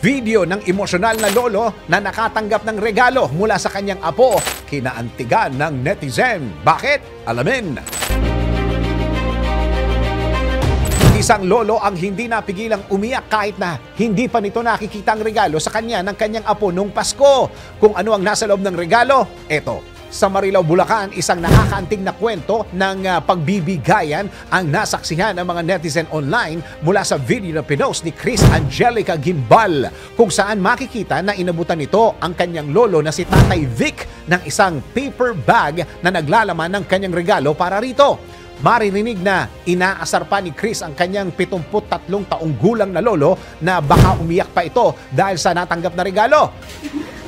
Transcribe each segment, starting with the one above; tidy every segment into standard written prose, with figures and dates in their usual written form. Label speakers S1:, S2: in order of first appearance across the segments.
S1: Video ng emosyonal na lolo na nakatanggap ng regalo mula sa kanyang apo, kinaantigan ng netizen. Bakit? Alamin. Isang lolo ang hindi napigilang umiyak kahit na hindi pa nito nakikita ang regalo sa kanya ng kanyang apo nung Pasko. Kung ano ang nasa loob ng regalo, eto. Sa Marilao, Bulacan, isang nakakaantig na kwento ng pagbibigayan ang nasaksihan ng mga netizen online mula sa video na pinost ni Chris Angelica Gimbal, kung saan makikita na inabutan nito ang kanyang lolo na si Tatay Vic ng isang paper bag na naglalaman ng kanyang regalo para rito. Maririnig na inaasar pa ni Chris ang kanyang 73 taong gulang na lolo na baka umiyak pa ito dahil sa natanggap na regalo.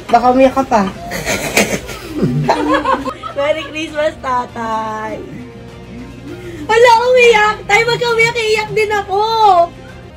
S2: Baka umiyak ka pa. Merry Christmas, tatay. Wala, umiyak. Tayo magka-umiyak, iiyak din ako.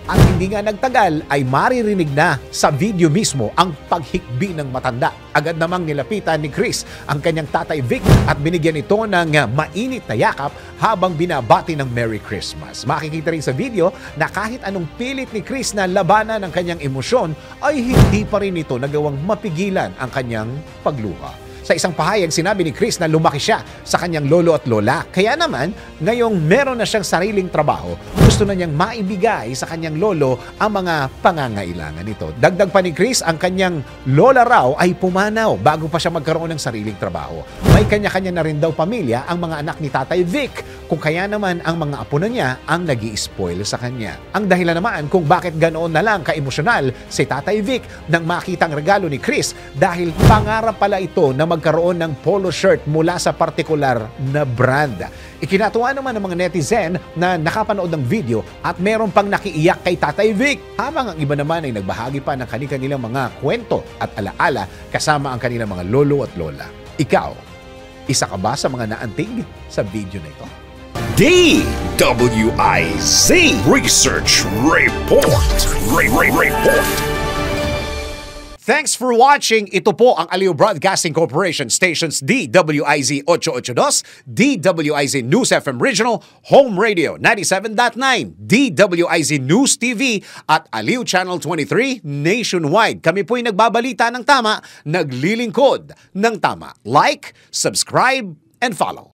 S1: At hindi nga nagtagal ay maririnig na sa video mismo ang paghikbi ng matanda. Agad namang nilapitan ni Chris ang kanyang Tatay Vic at binigyan ito ng mainit na yakap habang binabati ng Merry Christmas. Makikita rin sa video na kahit anong pilit ni Chris na labanan ang kanyang emosyon ay hindi pa rin ito nagawang mapigilan ang kanyang pagluha. Sa isang pahayag, sinabi ni Chris na lumaki siya sa kanyang lolo at lola. Kaya naman, ngayong meron na siyang sariling trabaho, gusto na niyang maibigay sa kanyang lolo ang mga pangangailangan nito. Dagdag pa ni Chris, ang kanyang lola raw ay pumanaw bago pa siya magkaroon ng sariling trabaho. May kanya-kanya na rin daw pamilya ang mga anak ni Tatay Vic, kung kaya naman ang mga apo na niya ang nag-i-spoil sa kanya. Ang dahilan naman kung bakit ganoon na lang ka-emosyonal si Tatay Vic nang makita ang regalo ni Chris dahil pangarap pala ito na magkaroon ng polo shirt mula sa partikular na brand. Ikinatuwa naman ng mga netizen na nakapanood ng video at meron pang nakiiyak kay Tatay Vic, habang ang iba naman ay nagbahagi pa ng kanilang mga kwento at alaala kasama ang kanilang mga lolo at lola. Ikaw, isa ka ba sa mga naantig sa video na ito?
S3: DWIZ Research Report. Report.
S1: Thanks for watching. Ito po ang Aliw Broadcasting Corporation stations DWIZ 882, DWIZ News FM Regional, Home Radio 97.9, DWIZ News TV at Aliw Channel 23 nationwide. Kami po'y nagbabalita ng tama, naglilingkod ng tama. Like, subscribe, and follow.